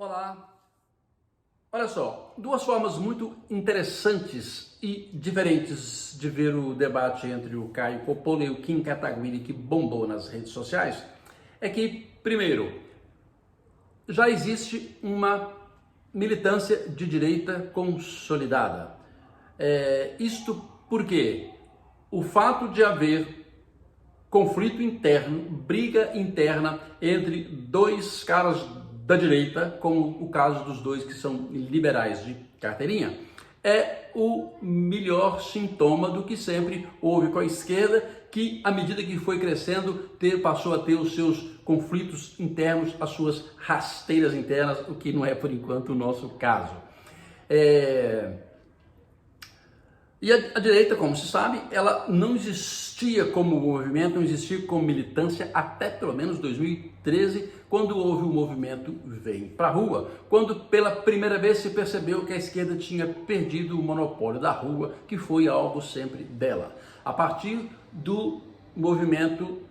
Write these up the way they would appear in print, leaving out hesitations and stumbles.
Olá! Olha só, duas formas muito interessantes e diferentes de ver o debate entre o Caio Coppola e o Kim Kataguiri que bombou nas redes sociais é que, primeiro, já existe uma militância de direita consolidada. Isto porque o fato de haver conflito interno, briga interna entre dois caras da direita, como o caso dos dois que são liberais de carteirinha, é o melhor sintoma do que sempre houve com a esquerda, que à medida que foi crescendo, passou a ter os seus conflitos internos, as suas rasteiras internas, o que não é por enquanto o nosso caso. E a direita, como se sabe, ela não existia como movimento, não existia como militância até pelo menos 2013, quando houve o movimento Vem Pra Rua, quando pela primeira vez se percebeu que a esquerda tinha perdido o monopólio da rua, que foi algo sempre dela. A partir do movimento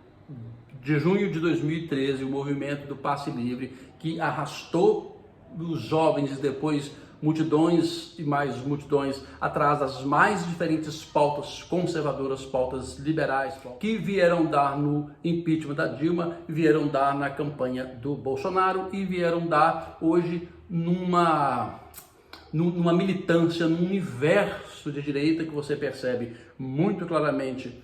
de junho de 2013, o movimento do Passe Livre, que arrastou os jovens e depois multidões e mais multidões atrás das mais diferentes pautas conservadoras, pautas liberais, que vieram dar no impeachment da Dilma, vieram dar na campanha do Bolsonaro e vieram dar hoje numa militância, num universo de direita que você percebe muito claramente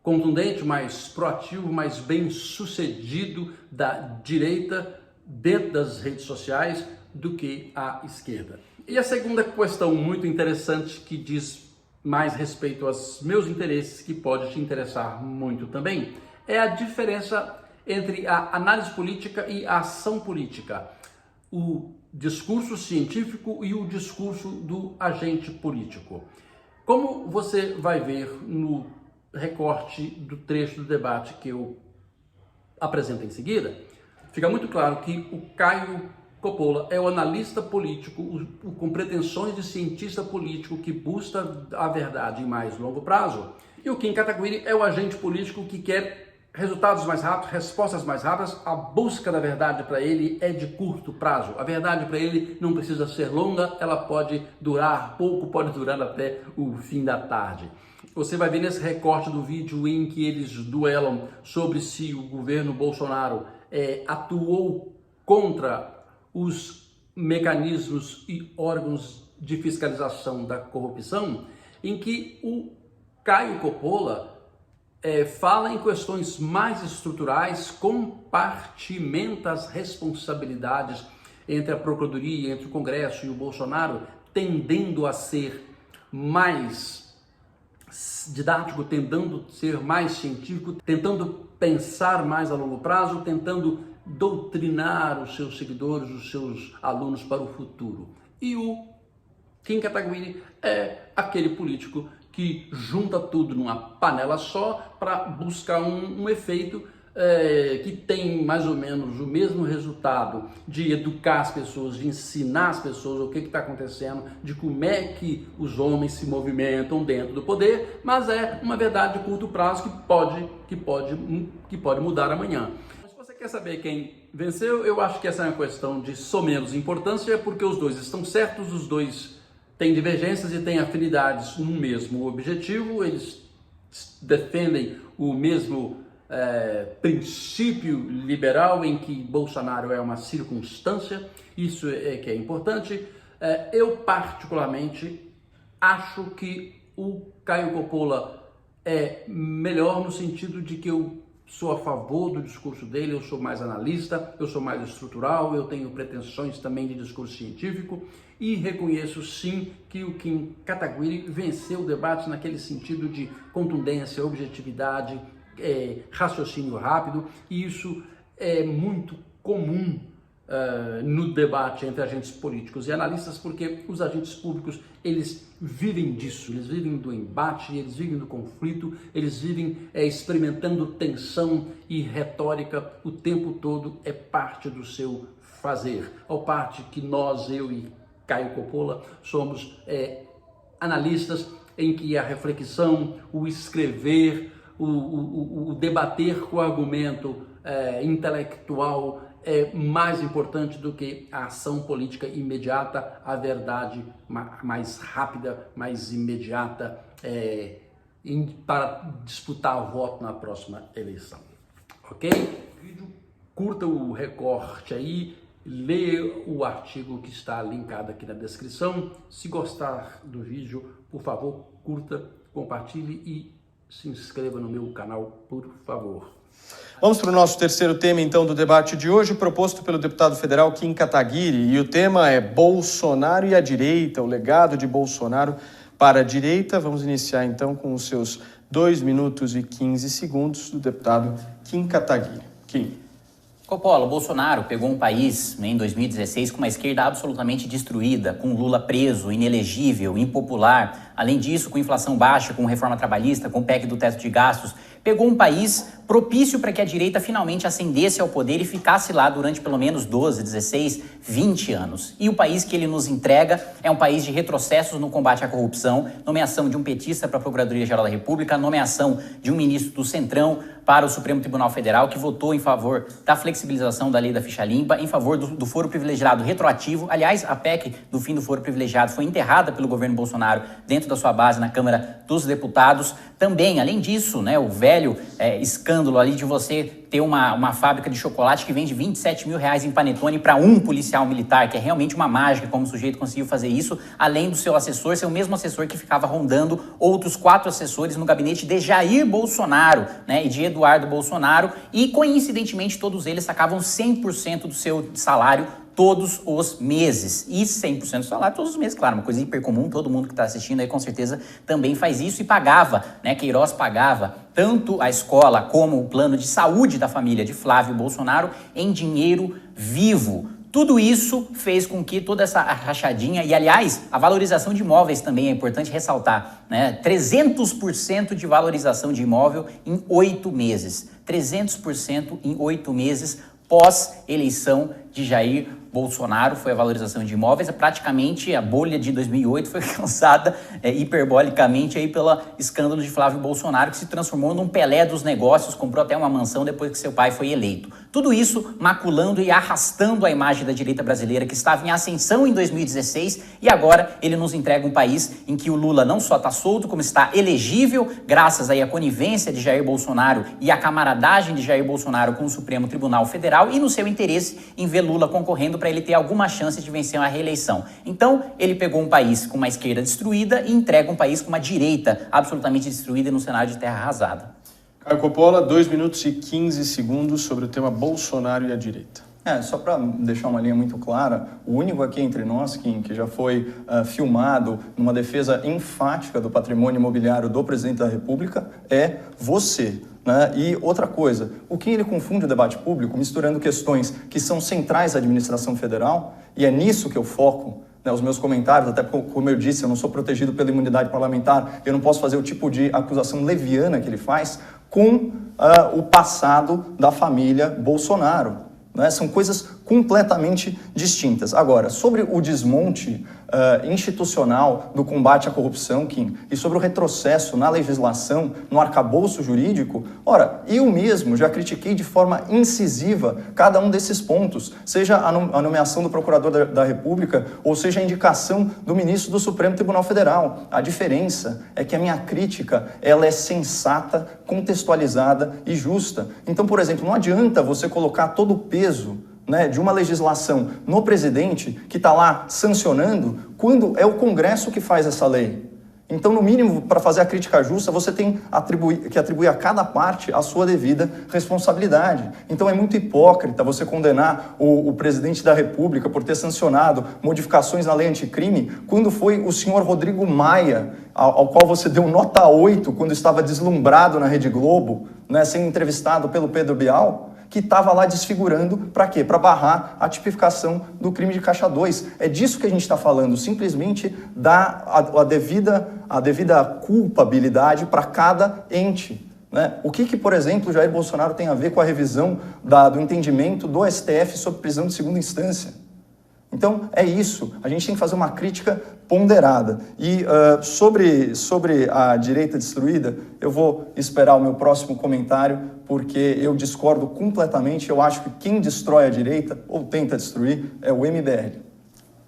contundente, mais proativo, mais bem sucedido da direita dentro das redes sociais do que a esquerda. E a segunda questão muito interessante que diz mais respeito aos meus interesses, que pode te interessar muito também, é a diferença entre a análise política e a ação política, o discurso científico e o discurso do agente político. Como você vai ver no recorte do trecho do debate que eu apresento em seguida, fica muito claro que o Caio Coppola é o analista político com pretensões de cientista político que busca a verdade em mais longo prazo. E o Kim Kataguiri é o agente político que quer resultados mais rápidos, respostas mais rápidas. A busca da verdade para ele é de curto prazo. A verdade para ele não precisa ser longa, ela pode durar pouco, pode durar até o fim da tarde. Você vai ver nesse recorte do vídeo em que eles duelam sobre se o governo Bolsonaro atuou contra os mecanismos e órgãos de fiscalização da corrupção, em que o Caio Coppola fala em questões mais estruturais, compartimenta as responsabilidades entre a Procuradoria, entre o Congresso e o Bolsonaro, tendendo a ser mais didático, tentando ser mais científico, tentando pensar mais a longo prazo, tentando doutrinar os seus seguidores, os seus alunos para o futuro. E o Kim Kataguiri é aquele político que junta tudo numa panela só para buscar um efeito que tem mais ou menos o mesmo resultado de educar as pessoas, de ensinar as pessoas o que está acontecendo, de como é que os homens se movimentam dentro do poder, mas é uma verdade de curto prazo que pode mudar amanhã. Você quer saber quem venceu? Eu acho que essa é uma questão de somenos importância, porque os dois estão certos, os dois têm divergências e têm afinidades no mesmo objetivo, eles defendem o mesmo princípio liberal em que Bolsonaro é uma circunstância, isso é que é importante. Eu particularmente acho que o Caio Coppola é melhor no sentido de que eu sou a favor do discurso dele, eu sou mais analista, eu sou mais estrutural, eu tenho pretensões também de discurso científico e reconheço sim que o Kim Kataguiri venceu o debate naquele sentido de contundência, objetividade, raciocínio rápido, e isso é muito comum no debate entre agentes políticos e analistas, porque os agentes públicos, eles vivem disso, eles vivem do embate, eles vivem do conflito, eles vivem experimentando tensão e retórica o tempo todo, é parte do seu fazer. Ao parte que nós, eu e Caio Coppola, somos analistas em que a reflexão, o escrever, o debater com o argumento intelectual é mais importante do que a ação política imediata, a verdade mais rápida, mais imediata, para disputar o voto na próxima eleição. Ok? Curta o recorte aí, leia o artigo que está linkado aqui na descrição. Se gostar do vídeo, por favor, curta, compartilhe e se inscreva no meu canal, por favor. Vamos para o nosso terceiro tema, então, do debate de hoje, proposto pelo deputado federal Kim Kataguiri. E o tema é Bolsonaro e a direita, o legado de Bolsonaro para a direita. Vamos iniciar, então, com os seus 2 minutos e 15 segundos do deputado Kim Kataguiri. Kim. Coppola, o Bolsonaro pegou um país, né, em 2016 com uma esquerda absolutamente destruída, com Lula preso, inelegível, impopular. Além disso, com inflação baixa, com reforma trabalhista, com PEC do teto de gastos. Pegou um país propício para que a direita finalmente ascendesse ao poder e ficasse lá durante pelo menos 12, 16, 20 anos. E o país que ele nos entrega é um país de retrocessos no combate à corrupção, nomeação de um petista para a Procuradoria-Geral da República, nomeação de um ministro do Centrão para o Supremo Tribunal Federal, que votou em favor da flexibilização da lei da ficha limpa, em favor do foro privilegiado retroativo. Aliás, a PEC do fim do foro privilegiado foi enterrada pelo governo Bolsonaro dentro da sua base na Câmara dos Deputados. Também, além disso, né, o velho escândalo ali de você ter uma fábrica de chocolate que vende R$27 mil em panetone para um policial militar, que é realmente uma mágica como o sujeito conseguiu fazer isso, além do seu assessor ser o mesmo assessor que ficava rondando outros 4 assessores no gabinete de Jair Bolsonaro, né, e de Eduardo Bolsonaro, e coincidentemente todos eles sacavam 100% do seu salário todos os meses. E 100% do salário todos os meses, claro, uma coisa hiper comum, todo mundo que está assistindo aí com certeza também faz isso e pagava, né? Queiroz pagava tanto a escola como o plano de saúde da família de Flávio Bolsonaro em dinheiro vivo. Tudo isso fez com que toda essa rachadinha, e aliás, a valorização de imóveis também é importante ressaltar, né? 300% de valorização de imóvel em 8 meses. 300% em 8 meses pós-eleição de Jair Bolsonaro, foi a valorização de imóveis. Praticamente a bolha de 2008 foi causada hiperbolicamente aí pelo escândalo de Flávio Bolsonaro, que se transformou num Pelé dos negócios, comprou até uma mansão depois que seu pai foi eleito. Tudo isso maculando e arrastando a imagem da direita brasileira, que estava em ascensão em 2016, e agora ele nos entrega um país em que o Lula não só está solto, como está elegível, graças aí à conivência de Jair Bolsonaro e à camaradagem de Jair Bolsonaro com o Supremo Tribunal Federal, e no seu interesse em ver Lula concorrendo para ele ter alguma chance de vencer a reeleição. Então, ele pegou um país com uma esquerda destruída e entrega um país com uma direita absolutamente destruída no cenário de terra arrasada. Caio Coppola, 2 minutos e 15 segundos sobre o tema Bolsonaro e a direita. Só para deixar uma linha muito clara, o único aqui entre nós, Kim, que já foi filmado numa defesa enfática do patrimônio imobiliário do presidente da República é você. Né? E outra coisa, o Kim ele confunde o debate público misturando questões que são centrais à administração federal, e é nisso que eu foco, né, os meus comentários, até porque, como eu disse, eu não sou protegido pela imunidade parlamentar, eu não posso fazer o tipo de acusação leviana que ele faz com o passado da família Bolsonaro. Né? São coisas completamente distintas. Agora, sobre o desmonte institucional do combate à corrupção, Kim, e sobre o retrocesso na legislação, no arcabouço jurídico, ora, eu mesmo já critiquei de forma incisiva cada um desses pontos, seja a nomeação do procurador da República, ou seja a indicação do ministro do Supremo Tribunal Federal. A diferença é que a minha crítica, ela é sensata, contextualizada e justa. Então, por exemplo, não adianta você colocar todo o peso, né, de uma legislação no presidente que está lá sancionando, quando é o Congresso que faz essa lei. Então, no mínimo, para fazer a crítica justa, você tem que atribuir a cada parte a sua devida responsabilidade. Então, é muito hipócrita você condenar o presidente da República por ter sancionado modificações na lei anticrime, quando foi o senhor Rodrigo Maia, ao qual você deu nota 8 quando estava deslumbrado na Rede Globo, né, sendo entrevistado pelo Pedro Bial, que estava lá desfigurando, para quê? Para barrar a tipificação do crime de caixa 2. É disso que a gente está falando, simplesmente dar a devida culpabilidade para cada ente. Né? O que, por exemplo, Jair Bolsonaro tem a ver com a revisão do entendimento do STF sobre prisão de segunda instância? Então, é isso. A gente tem que fazer uma crítica ponderada. E sobre a direita destruída, eu vou esperar o meu próximo comentário, porque eu discordo completamente. Eu acho que quem destrói a direita, ou tenta destruir, é o MBL.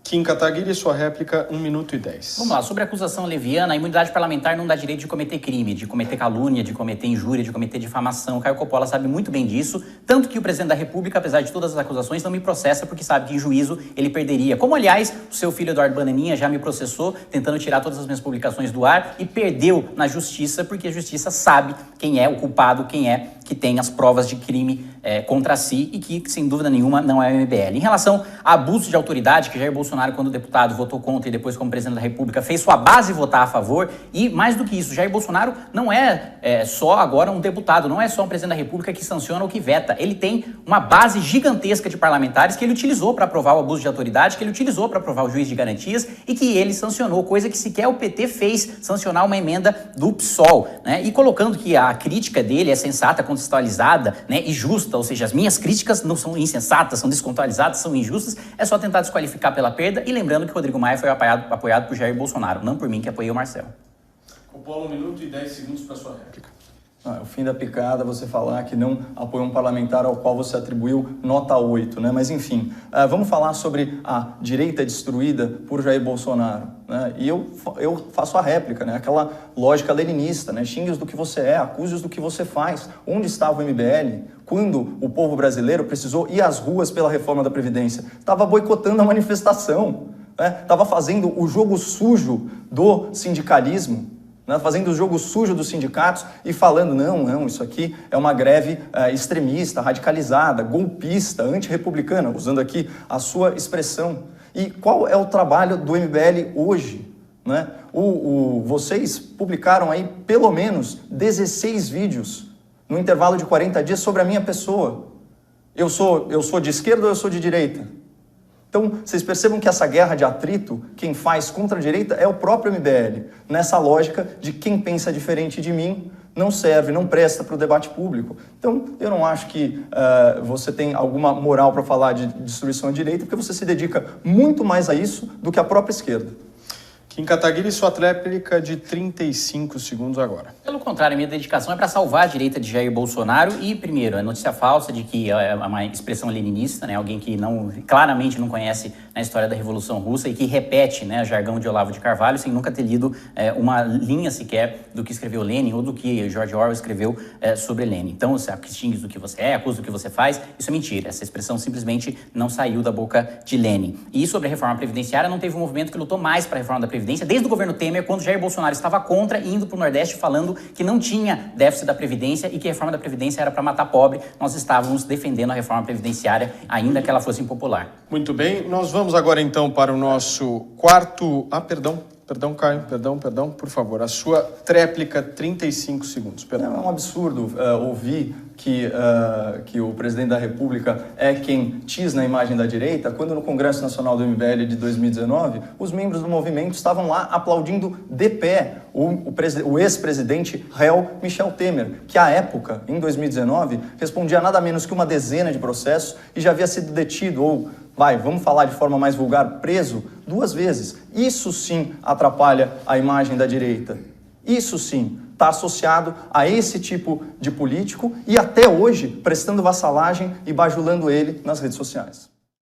Kim Kataguiri, sua réplica, 1 minuto e 10. Vamos lá, sobre a acusação leviana, a imunidade parlamentar não dá direito de cometer crime, de cometer calúnia, de cometer injúria, de cometer difamação. Caio Coppola sabe muito bem disso, tanto que o presidente da República, apesar de todas as acusações, não me processa porque sabe que em juízo ele perderia. Como, aliás, o seu filho Eduardo Bananinha já me processou, tentando tirar todas as minhas publicações do ar e perdeu na justiça, porque a justiça sabe quem é o culpado, quem é que tem as provas de crime contra si e que, sem dúvida nenhuma, não é o MBL. Em relação a abuso de autoridade, que Jair Bolsonaro, quando deputado, votou contra e depois, como presidente da República, fez sua base votar a favor. E, mais do que isso, Jair Bolsonaro não é só agora um deputado, não é só um presidente da República que sanciona ou que veta. Ele tem uma base gigantesca de parlamentares que ele utilizou para aprovar o abuso de autoridade, que ele utilizou para aprovar o juiz de garantias e que ele sancionou, coisa que sequer o PT fez, sancionar uma emenda do PSOL, né? E colocando que a crítica dele é sensata, contextualizada, né, e justa, ou seja, as minhas críticas não são insensatas, são descontextualizadas, são injustas, é só tentar desqualificar pela perda. E lembrando que o Rodrigo Maia foi apoiado por Jair Bolsonaro, não por mim, que apoiei o Marcelo. Coppola, 1 minuto e 10 segundos para sua réplica. O fim da picada você falar que não apoiou um parlamentar ao qual você atribuiu nota 8, né? Mas enfim, vamos falar sobre a direita destruída por Jair Bolsonaro, né? E eu faço a réplica, né? Aquela lógica leninista, né? Xingue-os do que você é, acuse-os do que você faz. Onde estava o MBL quando o povo brasileiro precisou ir às ruas pela reforma da Previdência? Estava boicotando a manifestação, né? Estava fazendo o jogo sujo do sindicalismo, né, fazendo o jogo sujo dos sindicatos e falando, não, isso aqui é uma greve extremista, radicalizada, golpista, antirrepublicana, usando aqui a sua expressão. E qual é o trabalho do MBL hoje? Né? Vocês publicaram aí pelo menos 16 vídeos no intervalo de 40 dias sobre a minha pessoa. Eu sou de esquerda ou eu sou de direita? Então, vocês percebam que essa guerra de atrito, quem faz contra a direita é o próprio MBL, nessa lógica de quem pensa diferente de mim não serve, não presta para o debate público. Então, eu não acho que você tem alguma moral para falar de destruição à direita, porque você se dedica muito mais a isso do que a própria esquerda. Kim Kataguiri, sua réplica de 35 segundos agora. Pelo contrário, minha dedicação é para salvar a direita de Jair Bolsonaro e, primeiro, a notícia falsa de que é uma expressão leninista, né, alguém que claramente não conhece a história da Revolução Russa e que repete, né, jargão de Olavo de Carvalho sem nunca ter lido uma linha sequer do que escreveu Lenin ou do que George Orwell escreveu sobre Lenin. Então, você xingue do que você é, acusa do que você faz, isso é mentira. Essa expressão simplesmente não saiu da boca de Lenin. E sobre a reforma previdenciária, não teve um movimento que lutou mais para a reforma da Previdência desde o governo Temer, quando Jair Bolsonaro estava contra e indo para o Nordeste falando que não tinha déficit da Previdência e que a reforma da Previdência era para matar pobre. Nós estávamos defendendo a reforma previdenciária, ainda que ela fosse impopular. Muito bem, nós vamos agora então para o nosso quarto... Perdão, Caio, perdão, por favor, a sua tréplica, 35 segundos. Perdão. É um absurdo ouvir que o presidente da República é quem tisna a imagem da direita, quando no Congresso Nacional do MBL de 2019, os membros do movimento estavam lá aplaudindo de pé o ex-presidente réu Michel Temer, que à época, em 2019, respondia a nada menos que uma dezena de processos e já havia sido detido ou... vamos falar de forma mais vulgar, preso 2 vezes. Isso sim atrapalha a imagem da direita. Isso sim está associado a esse tipo de político e até hoje prestando vassalagem e bajulando ele nas redes sociais.